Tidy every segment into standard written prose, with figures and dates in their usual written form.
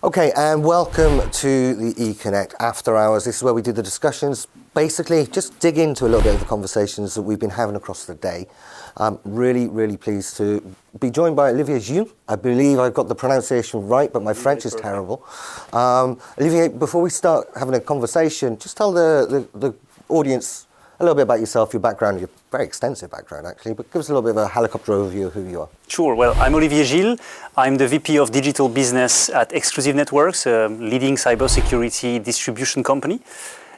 Okay, and welcome to the eConnect After Hours. This is where we do the discussions, basically just dig into a little bit of the conversations that we've been having across the day. I'm really pleased to be joined by Olivier Gill. I believe I've got the pronunciation right, but my French is terrible. Olivier, before we start having a conversation, just tell the audience a little bit about yourself, your background, your very extensive background actually, but give us a little bit of a helicopter overview of who you are. Sure. Well, I'm Olivier Gill. I'm the VP of Digital Business at Exclusive Networks, a leading cybersecurity distribution company.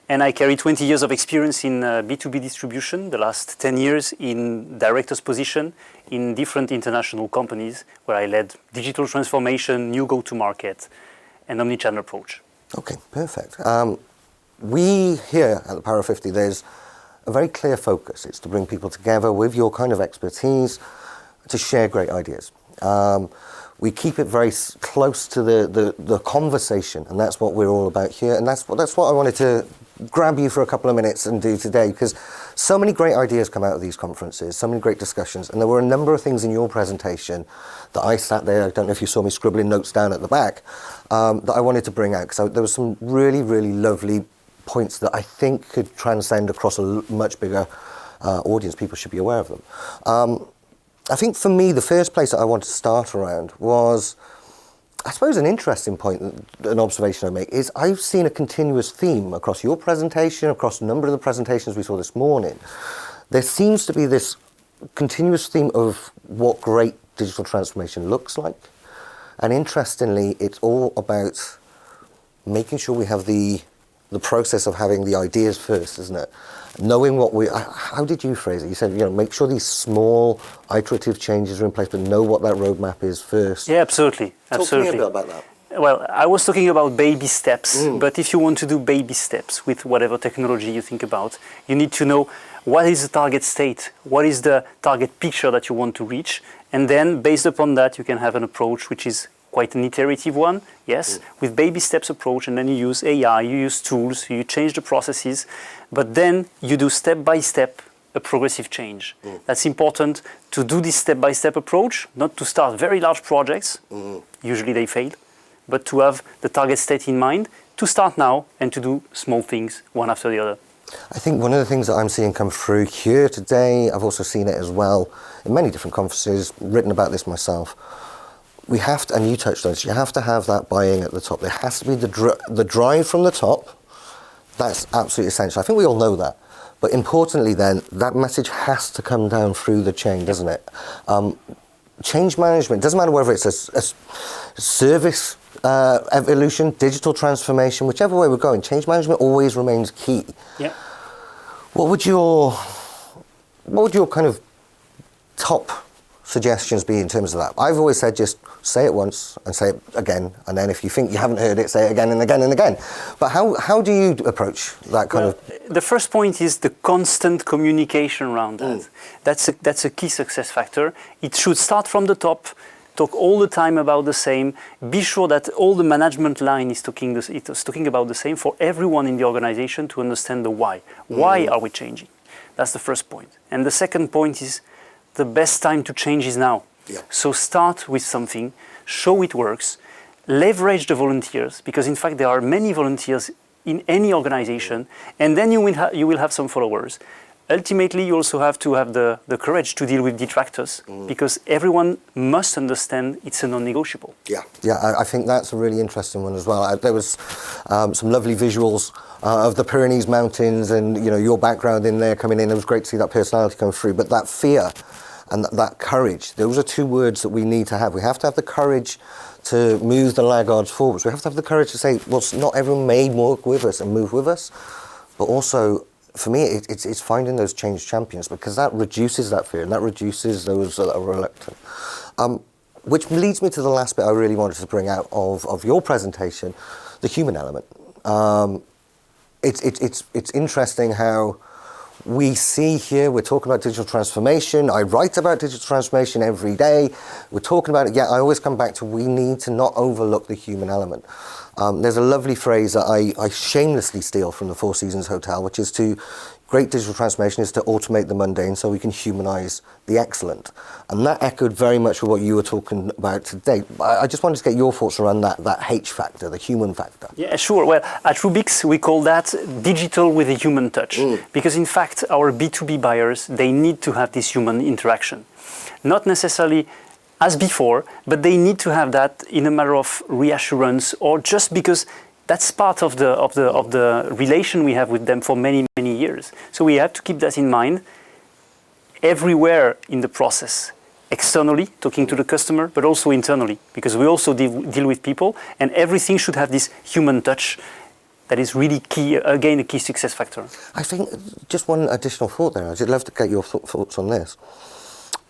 And I carry 20 years of experience in B2B distribution, the last 10 years in director's position in different international companies where I led digital transformation, new go-to-market, and omnichannel approach. Okay, perfect. We here at the Power of 50, there's a very clear focus. It's to bring people together with your kind of expertise to share great ideas. We keep it very close to the conversation, and that's what we're all about here. And that's what I wanted to grab you for a couple of minutes and do today, because so many great ideas come out of these conferences, so many great discussions, and there were a number of things in your presentation that I sat there, I don't know if you saw me scribbling notes down at the back, that I wanted to bring out, because there was some really lovely points that I think could transcend across a much bigger audience. People should be aware of them. I think for me, the first place that I wanted to start around was, I suppose, an interesting point, an observation I make, is I've seen a continuous theme across your presentation, across a number of the presentations we saw this morning. There seems to be this continuous theme of what great digital transformation looks like. And interestingly, it's all about making sure we have the process of having the ideas first, isn't it? Knowing how did you phrase it? You said, make sure these small iterative changes are in place, but know what that roadmap is first. Yeah, absolutely. Talk to me a bit about that. Well, I was talking about baby steps, but if you want to do baby steps with whatever technology you think about, you need to know what is the target state, what is the target picture that you want to reach, and then based upon that, you can have an approach which is quite an iterative one, yes, with baby steps approach, and then you use AI, you use tools, you change the processes, but then you do step by step a progressive change. That's important to do this step by step approach, not to start very large projects, usually they fail, but to have the target state in mind, to start now and to do small things one after the other. I think one of the things that I'm seeing come through here today, I've also seen it as well in many different conferences, written about this myself. We have to, and you touched on this, you have to have that buy-in at the top. There has to be the drive from the top. That's absolutely essential. I think we all know that. But importantly then, that message has to come down through the chain, doesn't it? Change management, doesn't matter whether it's a service evolution, digital transformation, whichever way we're going, change management always remains key. Yeah. What would your kind of top suggestions be in terms of that? I've always said just say it once and say it again, and then if you think you haven't heard it, say it again and again and again. But how do you approach that kind of? The first point is the constant communication around that. That's a key success factor. It should start from the top, talk all the time about the same, be sure that all the management line is talking about the same for everyone in the organization to understand the why. Why are we changing? That's the first point. And the second point is the best time to change is now. Yeah. So start with something, show it works, leverage the volunteers, because in fact there are many volunteers in any organization, and then you will have some followers. Ultimately, you also have to have the courage to deal with detractors, because everyone must understand it's a non-negotiable. Yeah, I think that's a really interesting one as well. There was some lovely visuals of the Pyrenees Mountains and your background in there coming in. It was great to see that personality come through, but that fear and that courage, those are two words that we need to have. We have to have the courage to move the laggards forwards. We have to have the courage to say, well, not everyone may work with us and move with us, but also, for me, it's finding those change champions, because that reduces that fear and that reduces those that are reluctant. Which leads me to the last bit I really wanted to bring out of your presentation, the human element. It's interesting how we see here, we're talking about digital transformation. I write about digital transformation every day. We're talking about it. Yeah, I always come back to we need to not overlook the human element. There's a lovely phrase that I shamelessly steal from the Four Seasons Hotel, which is great digital transformation is to automate the mundane so we can humanize the excellent. And that echoed very much with what you were talking about today. I just wanted to get your thoughts around that H factor, the human factor. Yeah, sure. Well, at Rubix, we call that digital with a human touch. Because in fact, our B2B buyers, they need to have this human interaction. Not necessarily as before, but they need to have that in a matter of reassurance, or just because that's part of the relation we have with them for many, many years. So we have to keep that in mind everywhere in the process, externally, talking to the customer, but also internally, because we also deal with people, and everything should have this human touch that is really key, again, a key success factor. I think just one additional thought there. I'd love to get your thoughts on this.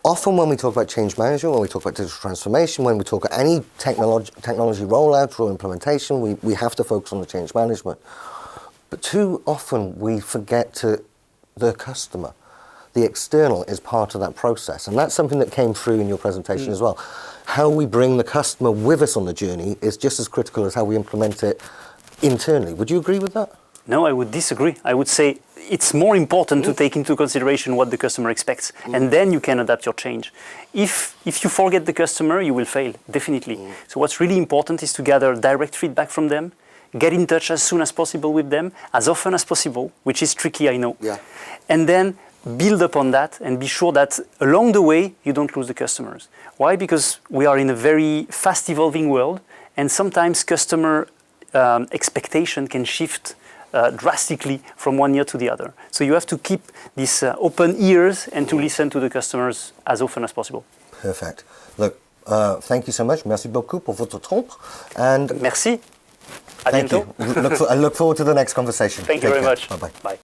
Often when we talk about change management, when we talk about digital transformation, when we talk about any technology rollout or implementation, we have to focus on the change management. But too often we forget the customer. The external is part of that process. And that's something that came through in your presentation as well. How we bring the customer with us on the journey is just as critical as how we implement it internally. Would you agree with that? No, I would disagree. I would say it's more important to take into consideration what the customer expects, and then you can adapt your change. If you forget the customer, you will fail, definitely. So what's really important is to gather direct feedback from them, get in touch as soon as possible with them, as often as possible, which is tricky, I know. Yeah. And then build upon that and be sure that along the way, you don't lose the customers. Why? Because we are in a very fast evolving world, and sometimes customer expectation can shift drastically from one year to the other. So you have to keep these open ears and to listen to the customers as often as possible. Perfect. Look, thank you so much. Merci beaucoup pour votre temps. And merci. À thank bientôt. you. I look forward to the next conversation. Thank you very much. Bye-bye. Bye.